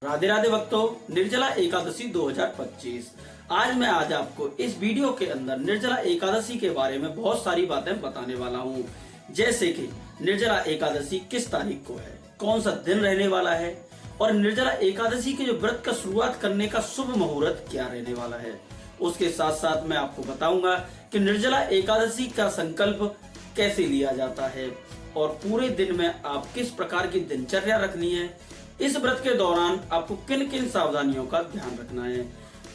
राधे राधे भक्तों, निर्जला एकादशी 2025। आज आपको इस वीडियो के अंदर निर्जला एकादशी के बारे में बहुत सारी बातें बताने वाला हूँ। जैसे कि निर्जला एकादशी किस तारीख को है, कौन सा दिन रहने वाला है और निर्जला एकादशी के जो व्रत का शुरुआत करने का शुभ मुहूर्त क्या रहने वाला है। उसके साथ साथ मैं आपको बताऊंगा कि निर्जला एकादशी का संकल्प कैसे लिया जाता है और पूरे दिन में आप किस प्रकार की दिनचर्या रखनी है। इस व्रत के दौरान आपको किन किन सावधानियों का ध्यान रखना है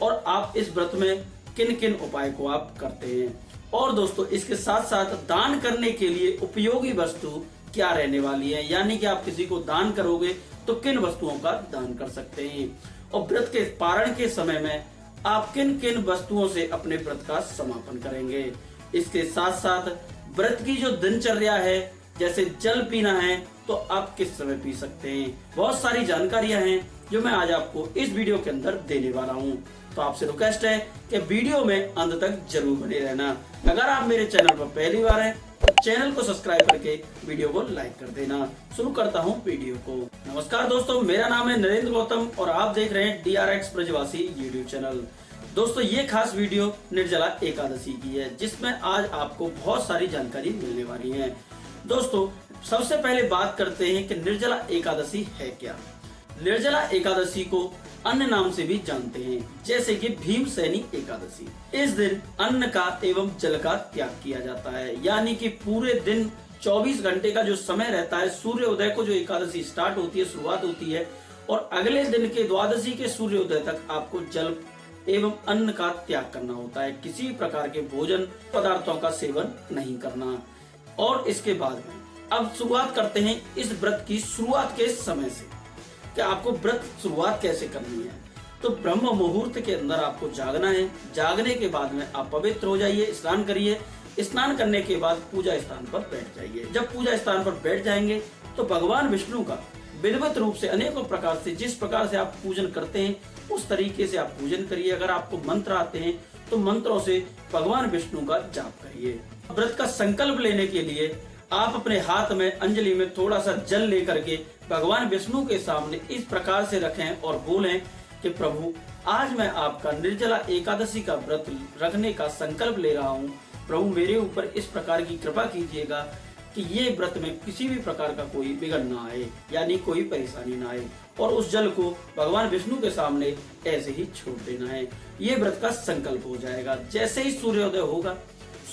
और आप इस व्रत में किन किन उपाय को आप करते हैं। और दोस्तों, इसके साथ साथ दान करने के लिए उपयोगी वस्तु क्या रहने वाली है, यानी कि आप किसी को दान करोगे तो किन वस्तुओं का दान कर सकते हैं और व्रत के पारण के समय में आप किन किन वस्तुओं से अपने व्रत का समापन करेंगे। इसके साथ साथ व्रत की जो दिनचर्या है, जैसे जल पीना है तो आप किस समय पी सकते हैं, बहुत सारी जानकारियां हैं जो मैं आज आपको इस वीडियो के अंदर देने वाला हूं। तो आपसे रिक्वेस्ट है कि वीडियो में अंत तक जरूर बने रहना। अगर आप मेरे चैनल पर पहली बार हैं तो चैनल को सब्सक्राइब करके वीडियो को लाइक कर देना। शुरू करता हूं वीडियो को। नमस्कार दोस्तों, मेरा नाम है नरेंद्र गौतम और आप देख रहे हैं DRX ब्रजवासी यूट्यूब चैनल। दोस्तों, ये खास वीडियो निर्जला एकादशी की है जिसमें आज आपको बहुत सारी जानकारी मिलने वाली है। दोस्तों, सबसे पहले बात करते हैं कि निर्जला एकादशी है क्या। निर्जला एकादशी को अन्य नाम से भी जानते हैं, जैसे कि भीमसेनी एकादशी। इस दिन अन्न का एवं जल का त्याग किया जाता है, यानी कि पूरे दिन 24 घंटे का जो समय रहता है, सूर्योदय को जो एकादशी स्टार्ट होती है, शुरुआत होती है और अगले दिन के द्वादशी के सूर्योदय तक आपको जल एवं अन्न का त्याग करना होता है। किसी प्रकार के भोजन पदार्थों का सेवन नहीं करना। और इसके बाद में अब शुरुआत करते हैं इस व्रत की शुरुआत के समय से कि आपको व्रत शुरुआत कैसे करनी है। तो ब्रह्म मुहूर्त के अंदर आपको जागना है। जागने के बाद में आप पवित्र हो जाइए, स्नान करिए। स्नान करने के बाद पूजा स्थान पर बैठ जाइए। जब पूजा स्थान पर बैठ जाएंगे तो भगवान विष्णु का विधिवत रूप से अनेकों प्रकार से, जिस प्रकार से आप पूजन करते हैं उस तरीके से आप पूजन करिए। अगर आपको मंत्र आते हैं तो मंत्रों से भगवान विष्णु का जाप करिए। व्रत का संकल्प लेने के लिए आप अपने हाथ में अंजलि में थोड़ा सा जल लेकर के भगवान विष्णु के सामने इस प्रकार से रखें और बोलें कि प्रभु, आज मैं आपका निर्जला एकादशी का व्रत रखने का संकल्प ले रहा हूँ। प्रभु, मेरे ऊपर इस प्रकार की कृपा कीजिएगा कि ये व्रत में किसी भी प्रकार का कोई बिगड़ ना आए, यानी कोई परेशानी ना आए। और उस जल को भगवान विष्णु के सामने ऐसे ही छोड़ देना है। ये व्रत का संकल्प हो जाएगा। जैसे ही सूर्योदय होगा,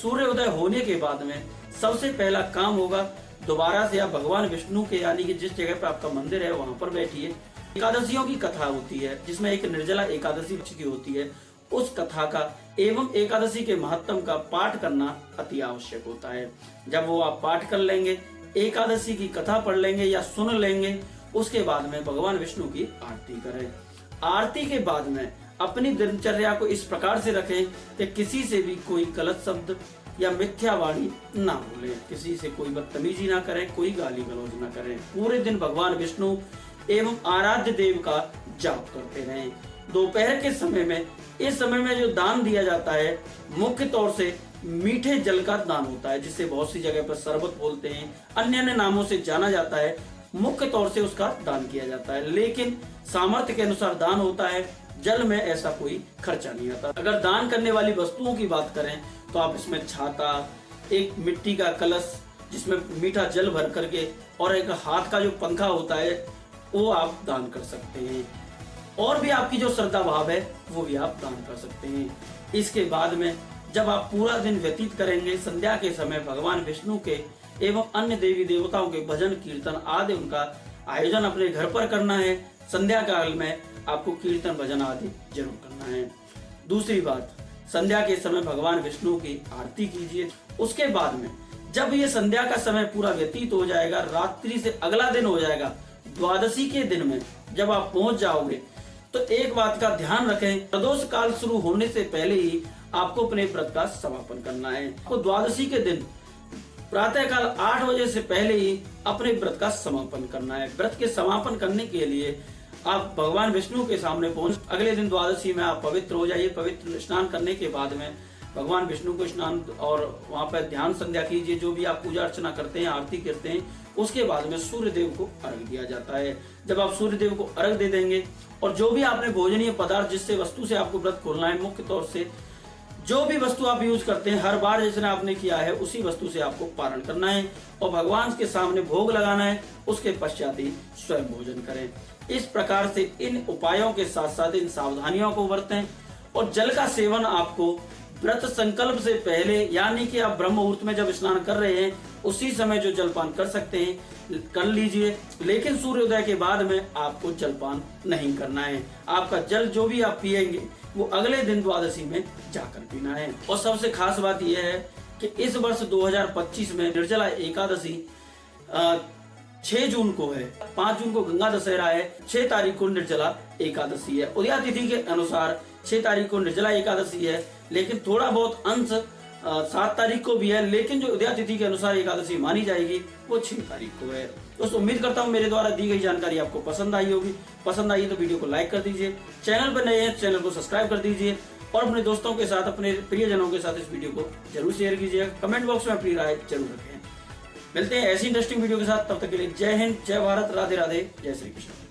सूर्योदय होने के बाद में सबसे पहला काम होगा, दोबारा से आप भगवान विष्णु के, यानी कि जिस जगह पर आपका मंदिर है वहां पर बैठिए। एकादशियों की कथा होती है जिसमें एक निर्जला एकादशी की होती है, उस कथा का एवं एकादशी के महत्व का पाठ करना अति आवश्यक होता है। जब वो आप पाठ कर लेंगे, एकादशी की कथा पढ़ लेंगे या सुन लेंगे, उसके बाद में भगवान विष्णु की आरती करें। आरती के बाद में अपनी दिनचर्या को इस प्रकार से रखें कि किसी से भी कोई गलत शब्द या मिथ्या वाणी ना बोले, किसी से कोई बदतमीजी ना करें, कोई गाली गलौज ना करें। पूरे दिन भगवान विष्णु एवं आराध्य देव का जाप करते रहें। दोपहर के समय में, इस समय में जो दान दिया जाता है मुख्य तौर से मीठे जल का दान होता है, जिसे बहुत सी जगह पर शरबत बोलते हैं, अन्य अन्य नामों से जाना जाता है। मुख्य तौर से उसका दान किया जाता है, लेकिन सामर्थ्य के अनुसार दान होता है। जल में ऐसा कोई खर्चा नहीं आता। अगर दान करने वाली वस्तुओं की बात करें तो आप इसमें छाता, एक मिट्टी का कलश जिसमें मीठा जल भर करके और एक हाथ का जो पंखा होता है वो आप दान कर सकते हैं। और भी आपकी जो श्रद्धा भाव है वो भी आप दान कर सकते हैं। इसके बाद में जब आप पूरा दिन व्यतीत करेंगे, संध्या के समय भगवान विष्णु के एवं अन्य देवी देवताओं के भजन कीर्तन आदि उनका आयोजन अपने घर पर करना है। संध्या काल में आपको कीर्तन भजन आदि जरूर करना है। दूसरी बात, संध्या के समय भगवान विष्णु की आरती कीजिए। उसके बाद में जब ये संध्या का समय पूरा व्यतीत हो जाएगा, रात्रि से अगला दिन हो जाएगा, द्वादशी के दिन में जब आप पहुंच जाओगे तो एक बात का ध्यान रखें, प्रदोष काल शुरू होने से पहले ही आपको अपने व्रत का समापन करना है। तो द्वादशी के दिन प्रातः काल 8 बजे से पहले ही अपने व्रत का समापन करना है। व्रत के समापन करने के लिए आप भगवान विष्णु के सामने पहुंच, अगले दिन द्वादशी में आप पवित्र हो जाइए। पवित्र स्नान करने के बाद में भगवान विष्णु को स्नान और वहां पर ध्यान संध्या कीजिए। जो भी आप पूजा अर्चना करते हैं, आरती करते हैं, उसके बाद में सूर्य देव को अर्घ दिया जाता है। जब आप सूर्य देव को अर्घ दे देंगे और जो भी आपने भोजनीय पदार्थ जिससे वस्तु से आपको व्रत खोलना है, मुख्य तौर से जो भी वस्तु आप यूज करते हैं हर बार जैसे आपने किया है उसी वस्तु से आपको पारण करना है और भगवान के सामने भोग लगाना है, उसके पश्चात ही स्वयं भोजन करें। इस प्रकार से इन उपायों के साथ साथ इन सावधानियों को बरतें और जल का सेवन आपको व्रत संकल्प से पहले यानी कि आप ब्रह्म मुहूर्त में जब स्नान कर रहे हैं उसी समय जो जलपान कर सकते हैं कर लीजिए, लेकिन सूर्योदय के बाद में आपको जलपान नहीं करना है। आपका जल जो भी आप पिएंगे वो अगले दिन द्वादशी में जाकर पीना है। और सबसे खास बात यह है कि इस वर्ष 2025 में निर्जला एकादशी 6 जून को है, 5 जून को गंगा दशहरा है, 6 तारीख को निर्जला एकादशी है। उदया तिथि के अनुसार 6 तारीख को निर्जला एकादशी है, लेकिन थोड़ा बहुत अंश 7 तारीख को भी है, लेकिन जो उदया तिथि के अनुसार एकादशी मानी जाएगी वो 6 तारीख को है। दोस्तों उम्मीद करता हूँ मेरे द्वारा दी गई जानकारी आपको पसंद आई होगी। पसंद आई तो वीडियो को लाइक कर दीजिए, चैनल पर नए हैं चैनल को सब्सक्राइब कर दीजिए और अपने दोस्तों के साथ अपने प्रियजनों के साथ इस वीडियो को जरूर शेयर कीजिएगा। कमेंट बॉक्स में अपनी राय जरूर रखें। मिलते हैं ऐसी इंटरेस्टिंग वीडियो के साथ, तब तक के लिए जय हिंद, जय भारत, राधे राधे, जय श्री कृष्ण।